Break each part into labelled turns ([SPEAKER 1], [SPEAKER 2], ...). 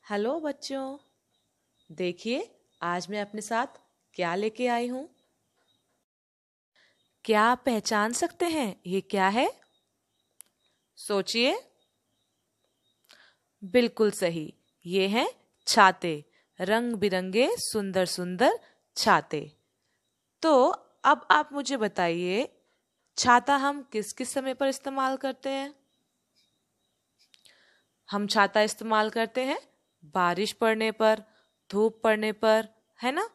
[SPEAKER 1] Hello बच्चों, देखिए आज मैं अपने साथ क्या लेके आई हूँ। क्या आप पहचान सकते हैं ये क्या है? सोचिए। बिल्कुल सही, ये हैं छाते। रंग बिरंगे सुंदर सुंदर छाते। तो अब आप मुझे बताइए, छाता हम किस किस समय पर इस्तेमाल करते हैं? हम छाता इस्तेमाल करते हैं बारिश पड़ने पर, धूप पड़ने पर, है ना।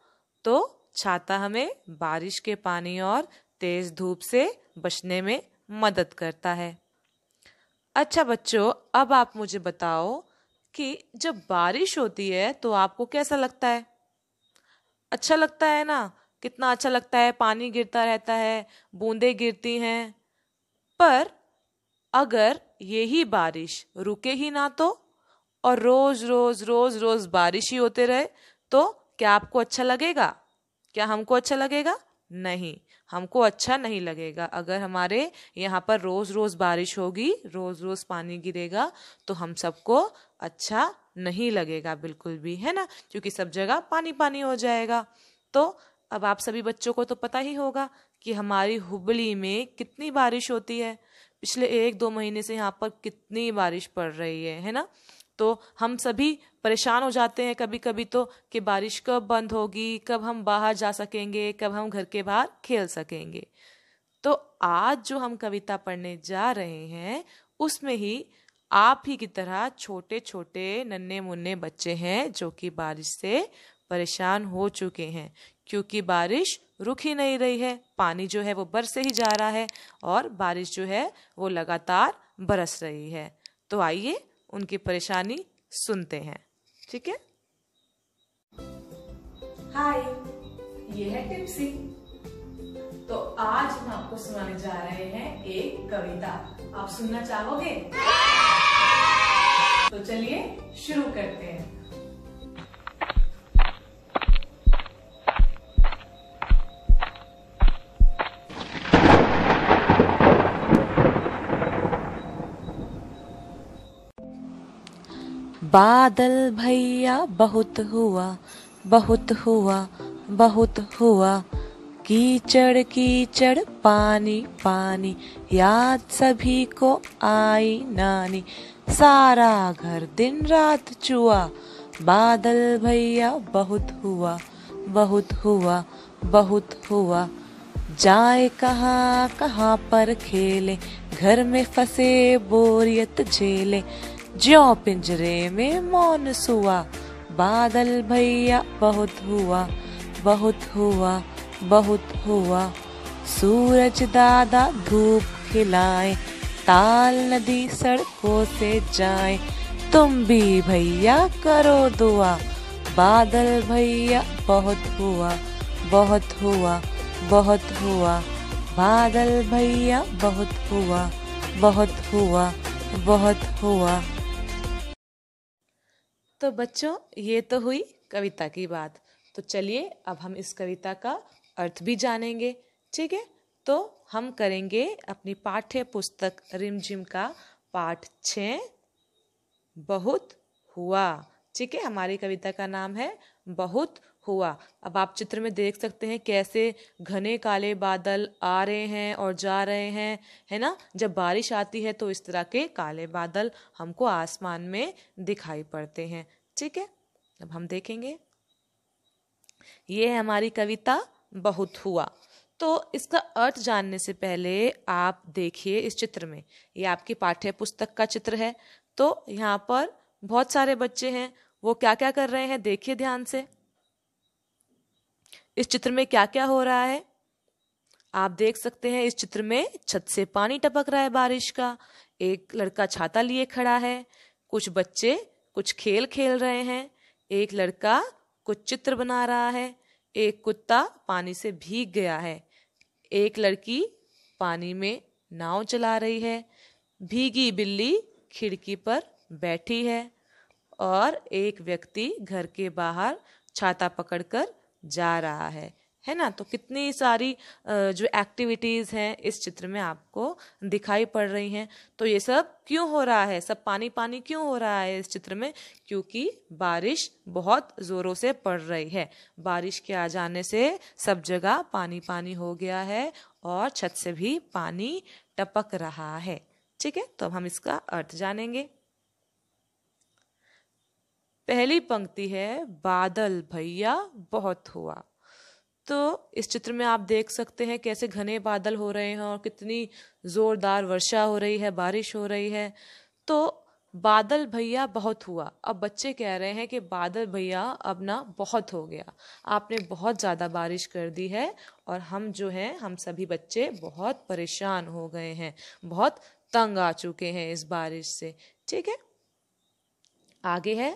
[SPEAKER 1] तो छाता हमें बारिश के पानी और तेज धूप से बचने में मदद करता है। अच्छा बच्चों, अब आप मुझे बताओ कि जब बारिश होती है तो आपको कैसा लगता है? अच्छा लगता है ना? कितना अच्छा लगता है, पानी गिरता रहता है, बूंदें गिरती हैं। पर अगर यही बारिश रुके ही ना तो, और रोज रोज रोज रोज बारिश ही होते रहे, तो क्या आपको अच्छा लगेगा? क्या हमको अच्छा लगेगा? नहीं, हमको अच्छा नहीं लगेगा। अगर हमारे यहाँ पर रोज रोज बारिश होगी, रोज रोज पानी गिरेगा, तो हम सबको अच्छा नहीं लगेगा बिल्कुल भी, है ना। क्योंकि सब जगह पानी पानी हो जाएगा। तो अब आप सभी बच्चों को तो पता ही होगा कि हमारी हुबली में कितनी बारिश होती है। पिछले 1-2 महीने से यहाँ पर कितनी बारिश पड़ रही है ना। तो हम सभी परेशान हो जाते हैं कभी कभी तो, कि बारिश कब बंद होगी, कब हम बाहर जा सकेंगे, कब हम घर के बाहर खेल सकेंगे। तो आज जो हम कविता पढ़ने जा रहे हैं, उसमें ही आप ही की तरह छोटे छोटे नन्हे मुन्ने बच्चे हैं जो कि बारिश से परेशान हो चुके हैं। क्योंकि बारिश रुक ही नहीं रही है, पानी जो है वो बरसे ही जा रहा है, और बारिश जो है वो लगातार बरस रही है। तो आइए उनकी परेशानी सुनते हैं, ठीक है। हाय, ये है टिप्सी। तो आज हम आपको सुनाने जा रहे हैं एक कविता। आप सुनना चाहोगे? तो चलिए शुरू करते हैं। बादल भैया बहुत हुआ, बहुत हुआ, बहुत हुआ। कीचड़ कीचड़ पानी पानी, याद सभी को आई नानी। सारा घर दिन रात चुआ, बादल भैया बहुत हुआ, बहुत हुआ, बहुत हुआ। जाए कहाँ कहाँ पर खेले, घर में फंसे बोरियत झेले। ज्यों पिंजरे में मौन सुआ, बादल भैया बहुत हुआ, बहुत हुआ, बहुत हुआ। सूरज दादा धूप खिलाए, ताल नदी सड़कों से जाए। तुम भी भैया करो दुआ, बादल भैया बहुत हुआ, बहुत हुआ, बहुत हुआ। बादल भैया बहुत हुआ, बहुत हुआ, बहुत हुआ। तो बच्चों, ये तो हुई कविता की बात। तो चलिए अब हम इस कविता का अर्थ भी जानेंगे, ठीक है। तो हम करेंगे अपनी पाठ्य पुस्तक रिमझिम का पाठ 6, बहुत हुआ। ठीक है, हमारी कविता का नाम है बहुत हुआ। अब आप चित्र में देख सकते हैं कैसे घने काले बादल आ रहे हैं और जा रहे हैं, है ना। जब बारिश आती है तो इस तरह के काले बादल हमको आसमान में दिखाई पड़ते हैं, ठीक है। अब हम देखेंगे, ये है हमारी कविता बहुत हुआ। तो इसका अर्थ जानने से पहले आप देखिए इस चित्र में, ये आपकी पाठ्य पुस्तक का चित्र है। तो यहाँ पर बहुत सारे बच्चे हैं, वो क्या क्या कर रहे हैं देखिए ध्यान से। इस चित्र में क्या क्या हो रहा है आप देख सकते हैं। इस चित्र में छत से पानी टपक रहा है बारिश का, एक लड़का छाता लिए खड़ा है, कुछ बच्चे कुछ खेल खेल रहे हैं, एक लड़का कुछ चित्र बना रहा है, एक कुत्ता पानी से भीग गया है, एक लड़की पानी में नाव चला रही है, भीगी बिल्ली खिड़की पर बैठी है, और एक व्यक्ति घर के बाहर छाता पकड़कर जा रहा है है ना। तो कितनी सारी जो एक्टिविटीज हैं इस चित्र में आपको दिखाई पड़ रही हैं। तो ये सब क्यों हो रहा है, सब पानी पानी क्यों हो रहा है इस चित्र में? क्योंकि बारिश बहुत जोरों से पड़ रही है। बारिश के आ जाने से सब जगह पानी पानी हो गया है और छत से भी पानी टपक रहा है। ठीक है, तो अब हम इसका अर्थ जानेंगे। पहली पंक्ति है, बादल भैया बहुत हुआ। तो इस चित्र में आप देख सकते हैं कैसे घने बादल हो रहे हैं और कितनी जोरदार वर्षा हो रही है, बारिश हो रही है। तो बादल भैया बहुत हुआ। अब बच्चे कह रहे हैं कि बादल भैया अब ना बहुत हो गया, आपने बहुत ज़्यादा बारिश कर दी है और हम जो हैं, हम सभी बच्चे बहुत परेशान हो गए हैं, बहुत तंग आ चुके हैं इस बारिश से। ठीक है, आगे है,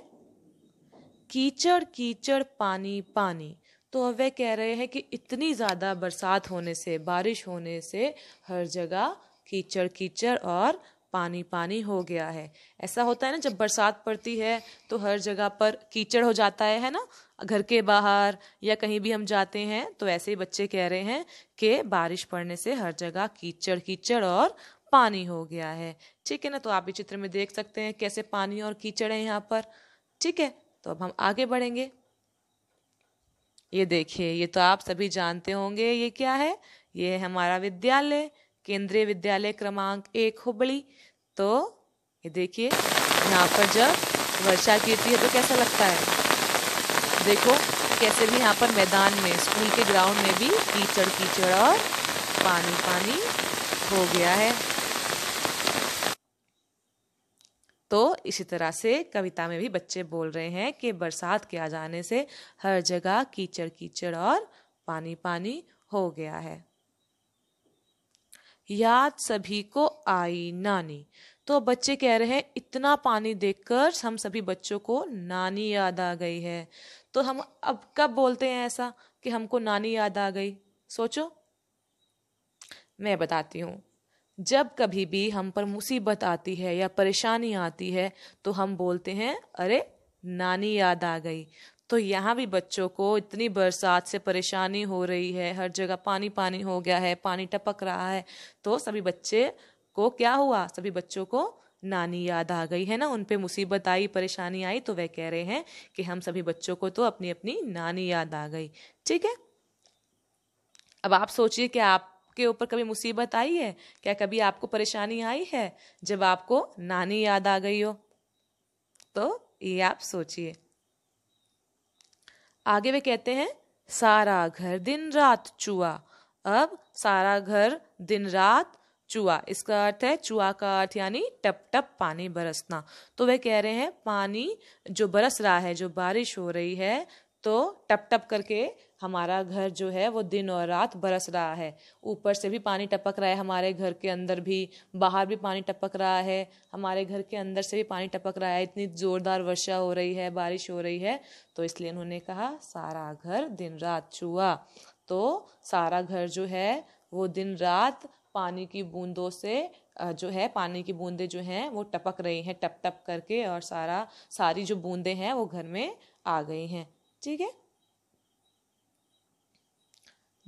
[SPEAKER 1] कीचड़ कीचड़ पानी पानी। तो अब वे कह रहे हैं कि इतनी ज़्यादा बरसात होने से, बारिश होने से हर जगह कीचड़ कीचड़ और पानी पानी हो गया है। ऐसा होता है ना, जब बरसात पड़ती है तो हर जगह पर कीचड़ हो जाता है ना, घर के बाहर या कहीं भी हम जाते हैं। तो ऐसे ही बच्चे कह रहे हैं कि बारिश पड़ने से हर जगह कीचड़ कीचड़ और पानी हो गया है। ठीक है ना, तो आप इस चित्र में देख सकते हैं कैसे पानी और कीचड़ है यहाँ पर। ठीक है, तो अब हम आगे बढ़ेंगे। ये देखिए, ये तो आप सभी जानते होंगे, ये क्या है? ये है हमारा विद्यालय, केंद्रीय विद्यालय क्रमांक 1 हुबली। तो ये देखिए, यहाँ पर जब वर्षा गिरती है तो कैसा लगता है? देखो कैसे भी यहाँ पर मैदान में, स्कूल के ग्राउंड में भी कीचड़ कीचड़ और पानी पानी हो गया है। तो इसी तरह से कविता में भी बच्चे बोल रहे हैं कि बरसात के आ जाने से हर जगह कीचड़ कीचड़ और पानी पानी हो गया है। याद सभी को आई नानी। तो बच्चे कह रहे हैं इतना पानी देखकर हम सभी बच्चों को नानी याद आ गई है। तो हम अब कब बोलते हैं ऐसा कि हमको नानी याद आ गई? सोचो, मैं बताती हूँ। जब कभी भी हम पर मुसीबत आती है या परेशानी आती है तो हम बोलते हैं अरे नानी याद आ गई। तो यहाँ भी बच्चों को इतनी बरसात से परेशानी हो रही है, हर जगह पानी पानी हो गया है, पानी टपक रहा है। तो सभी बच्चे को क्या हुआ? सभी बच्चों को नानी याद आ गई है ना, उन पे मुसीबत आई, परेशानी आई, तो वह कह रहे हैं कि हम सभी बच्चों को तो अपनी अपनी नानी याद आ गई। ठीक है, अब आप सोचिए कि आपके ऊपर कभी मुसीबत आई है? क्या कभी आपको परेशानी आई है जब आपको नानी याद आ गई हो? तो ये आप सोचिए। आगे वे कहते हैं, सारा घर दिन रात चुआ। अब सारा घर दिन रात चुआ, इसका अर्थ है, चुआ का अर्थ यानी टप टप पानी बरसना। तो वे कह रहे हैं पानी जो बरस रहा है, जो बारिश हो रही है, तो टप टप करके हमारा घर जो है वो दिन और रात बरस रहा है। ऊपर से भी पानी टपक रहा है, हमारे घर के अंदर भी, बाहर भी पानी टपक रहा है, हमारे घर के अंदर से भी पानी टपक रहा है। इतनी जोरदार वर्षा हो रही है, बारिश हो रही है। तो इसलिए उन्होंने कहा सारा घर दिन रात छुआ। तो सारा घर जो है वो दिन रात पानी की बूंदों से जो है, पानी की बूंदें जो हैं वो टपक रही हैं टप टप करके, और सारी जो बूंदें हैं वो घर में आ गई हैं। ठीक है,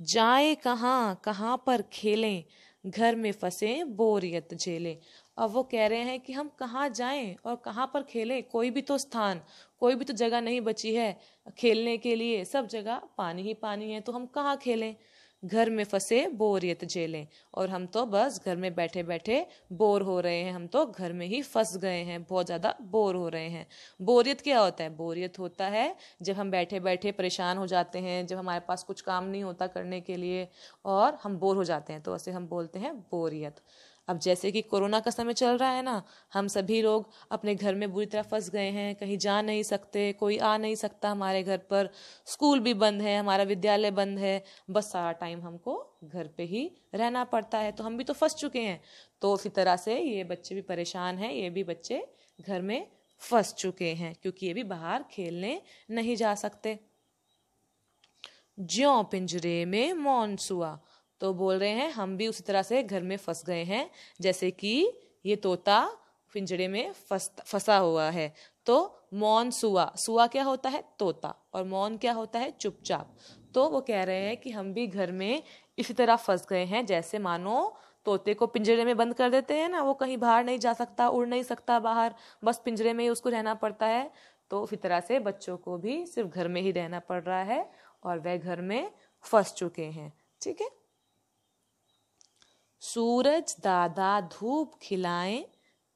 [SPEAKER 1] जाए कहाँ कहाँ पर खेलें, घर में फंसे बोरियत झेलें। अब वो कह रहे हैं कि हम कहाँ जाएं और कहाँ पर खेलें, कोई भी तो स्थान, कोई भी तो जगह नहीं बची है खेलने के लिए, सब जगह पानी ही पानी है, तो हम कहाँ खेलें? घर में फंसे बोरियत झेलें। और हम तो बस घर में बैठे बैठे बोर हो रहे हैं, हम तो घर में ही फंस गए हैं, बहुत ज़्यादा बोर हो रहे हैं। बोरियत क्या होता है? बोरियत होता है जब हम बैठे बैठे परेशान हो जाते हैं, जब हमारे पास कुछ काम नहीं होता करने के लिए और हम बोर हो जाते हैं, तो ऐसे हम बोलते हैं बोरियत। अब जैसे कि कोरोना का समय चल रहा है ना, हम सभी लोग अपने घर में बुरी तरह फंस गए हैं, कहीं जा नहीं सकते, कोई आ नहीं सकता हमारे घर पर, स्कूल भी बंद है, हमारा विद्यालय बंद है, बस सारा टाइम हमको घर पे ही रहना पड़ता है। तो हम भी तो फंस चुके हैं। तो इसी तरह से ये बच्चे भी परेशान हैं, ये भी बच्चे घर में फंस चुके हैं, क्योंकि ये भी बाहर खेलने नहीं जा सकते। ज्यों पिंजरे में मौनसुआ। तो बोल रहे हैं हम भी उसी तरह से घर में फंस गए हैं, जैसे कि ये तोता पिंजरे में फंसा हुआ है। तो मौन सुआ, सुआ क्या होता है? तोता, और मौन क्या होता है? चुपचाप। तो वो कह रहे हैं कि हम भी घर में इसी तरह फंस गए हैं, जैसे मानो तोते को पिंजरे में बंद कर देते हैं ना, वो कहीं बाहर नहीं जा सकता, उड़ नहीं सकता बाहर, बस पिंजरे में ही उसको रहना पड़ता है। तो इसी तरह से बच्चों को भी सिर्फ घर में ही रहना पड़ रहा है और वह घर में फंस चुके हैं। ठीक है। सूरज दादा धूप खिलाएं,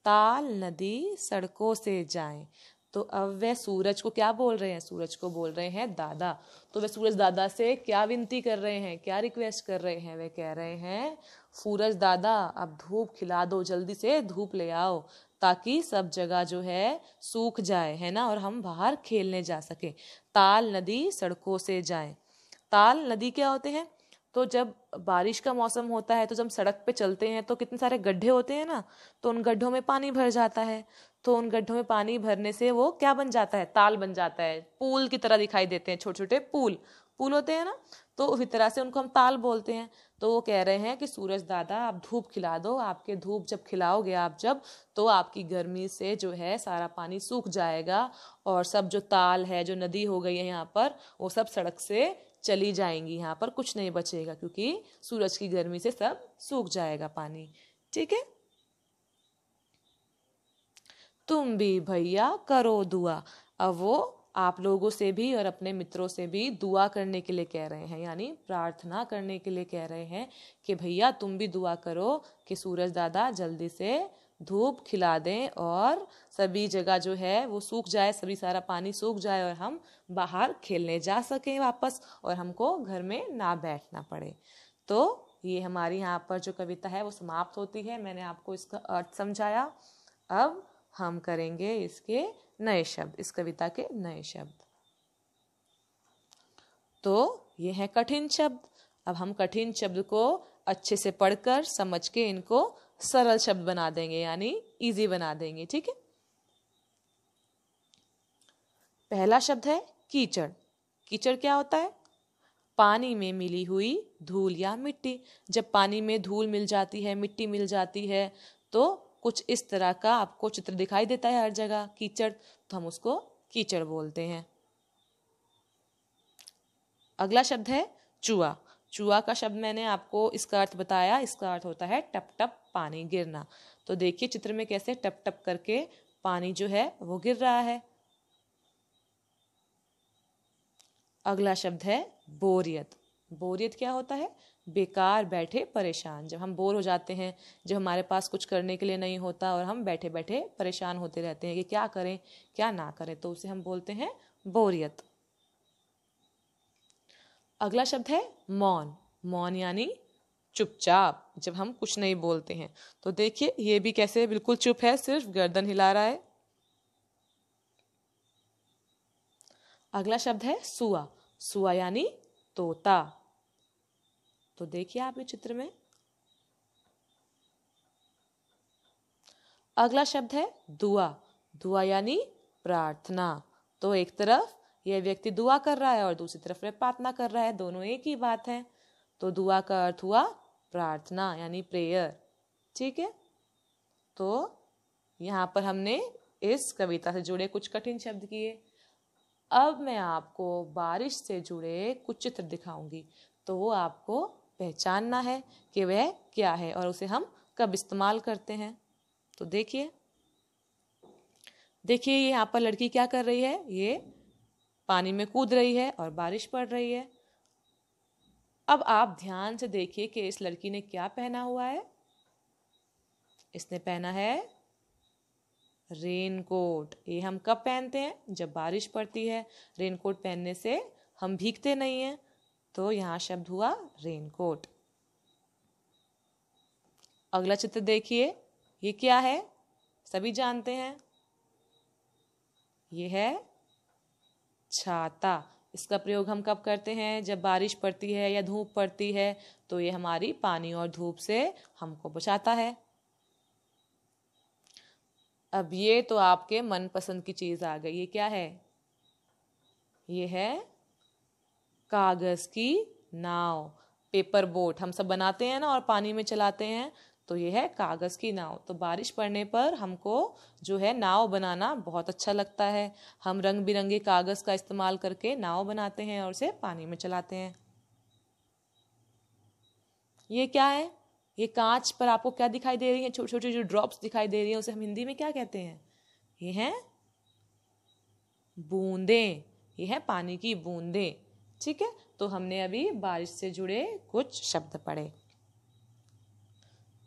[SPEAKER 1] ताल नदी सड़कों से जाएं। तो अब वह सूरज को क्या बोल रहे हैं? सूरज को बोल रहे हैं दादा। तो वह सूरज दादा से क्या विनती कर रहे हैं, क्या रिक्वेस्ट कर रहे हैं? वे कह रहे हैं सूरज दादा अब धूप खिला दो, जल्दी से धूप ले आओ, ताकि सब जगह जो है सूख जाए, है ना, और हम बाहर खेलने जा सके। ताल नदी सड़कों से जाए। ताल नदी क्या होते हैं? तो जब बारिश का मौसम होता है तो जब सड़क पे चलते हैं तो कितने सारे गड्ढे होते हैं ना, तो उन गड्ढों में पानी भर जाता है। तो उन गड्ढों में पानी भरने से वो क्या बन जाता है? ताल बन जाता है, पुल की तरह दिखाई देते हैं, छोटे छोटे पुल पुल होते हैं ना, तो उसी तरह से उनको हम ताल बोलते हैं। तो वो कह रहे हैं कि सूरज दादा आप धूप खिला दो, आपके धूप जब खिलाओगे आप जब, तो आपकी गर्मी से जो है सारा पानी सूख जाएगा और सब जो ताल है, जो नदी हो गई है यहाँ पर, वो सब सड़क से चली जाएंगी, यहाँ पर कुछ नहीं बचेगा, क्योंकि सूरज की गर्मी से सब सूख जाएगा पानी। ठीक है। तुम भी भैया करो दुआ। अब वो आप लोगों से भी और अपने मित्रों से भी दुआ करने के लिए कह रहे हैं, यानी प्रार्थना करने के लिए कह रहे हैं कि भैया तुम भी दुआ करो कि सूरज दादा जल्दी से धूप खिला दें और सभी जगह जो है वो सूख जाए, सभी सारा पानी सूख जाए और हम बाहर खेलने जा सकें वापस और हमको घर में ना बैठना पड़े। तो ये हमारी यहाँ पर जो कविता है वो समाप्त होती है। मैंने आपको इसका अर्थ समझाया। अब हम करेंगे इसके नए शब्द, इस कविता के नए शब्द। तो ये है कठिन शब्द। अब हम कठिन शब्द को अच्छे से पढ़कर समझ के इनको सरल शब्द बना देंगे, यानी इजी बना देंगे। ठीक है। पहला शब्द है कीचड़। कीचड़ क्या होता है? पानी में मिली हुई धूल या मिट्टी। जब पानी में धूल मिल जाती है, मिट्टी मिल जाती है, तो कुछ इस तरह का आपको चित्र दिखाई देता है हर जगह, कीचड़, तो हम उसको कीचड़ बोलते हैं। अगला शब्द है चूहा। चूहा का शब्द मैंने आपको इसका अर्थ बताया। इसका अर्थ होता है टप टप पानी गिरना। तो देखिए चित्र में कैसे टप टप करके पानी जो है वो गिर रहा है। अगला शब्द है बोरियत। बोरियत क्या होता है? बेकार बैठे परेशान। जब हम बोर हो जाते हैं, जब हमारे पास कुछ करने के लिए नहीं होता और हम बैठे बैठे परेशान होते रहते हैं कि क्या करें क्या ना करें, तो उसे हम बोलते हैं बोरियत। अगला शब्द है मौन। मौन यानी चुपचाप, जब हम कुछ नहीं बोलते हैं। तो देखिए ये भी कैसे बिल्कुल चुप है, सिर्फ गर्दन हिला रहा है। अगला शब्द है सुआ। सुआ यानी तोता। तो देखिए आप इस चित्र में। अगला शब्द है दुआ। दुआ यानी प्रार्थना। तो एक तरफ यह व्यक्ति दुआ कर रहा है और दूसरी तरफ वह प्रार्थना कर रहा है, दोनों एक ही बात है। तो दुआ का अर्थ हुआ प्रार्थना यानी प्रेयर। ठीक है। तो यहाँ पर हमने इस कविता से जुड़े कुछ कठिन शब्द किए। अब मैं आपको बारिश से जुड़े कुछ चित्र दिखाऊंगी, तो वो आपको पहचानना है कि वह क्या है और उसे हम कब इस्तेमाल करते हैं। तो देखिए देखिए ये यहाँ पर लड़की क्या कर रही है? ये पानी में कूद रही है और बारिश पड़ रही है। अब आप ध्यान से देखिए कि इस लड़की ने क्या पहना हुआ है। इसने पहना है रेनकोट। ये हम कब पहनते हैं? जब बारिश पड़ती है। रेनकोट पहनने से हम भीगते नहीं हैं। तो यहाँ शब्द हुआ रेनकोट। अगला चित्र देखिए, ये क्या है? सभी जानते हैं, ये है छाता। इसका प्रयोग हम कब करते हैं? जब बारिश पड़ती है या धूप पड़ती है, तो ये हमारी पानी और धूप से हमको बचाता है। अब ये तो आपके मनपसंद की चीज आ गई। ये क्या है? ये है कागज की नाव, पेपर बोट। हम सब बनाते हैं ना और पानी में चलाते हैं, तो ये है कागज़ की नाव। तो बारिश पड़ने पर हमको जो है नाव बनाना बहुत अच्छा लगता है। हम रंग बिरंगे कागज़ का इस्तेमाल करके नाव बनाते हैं और उसे पानी में चलाते हैं। ये क्या है? ये कांच पर आपको क्या दिखाई दे रही है? छोटी छोटी जो ड्रॉप्स दिखाई दे रही है उसे हम हिंदी में क्या कहते हैं? ये हैं बूंदें। ये है पानी की बूंदें। ठीक है, तो हमने अभी बारिश से जुड़े कुछ शब्द पढ़े।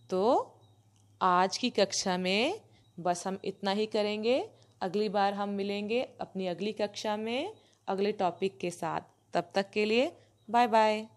[SPEAKER 1] तो आज की कक्षा में बस हम इतना ही करेंगे। अगली बार हम मिलेंगे अपनी अगली कक्षा में अगले टॉपिक के साथ। तब तक के लिए बाय बाय।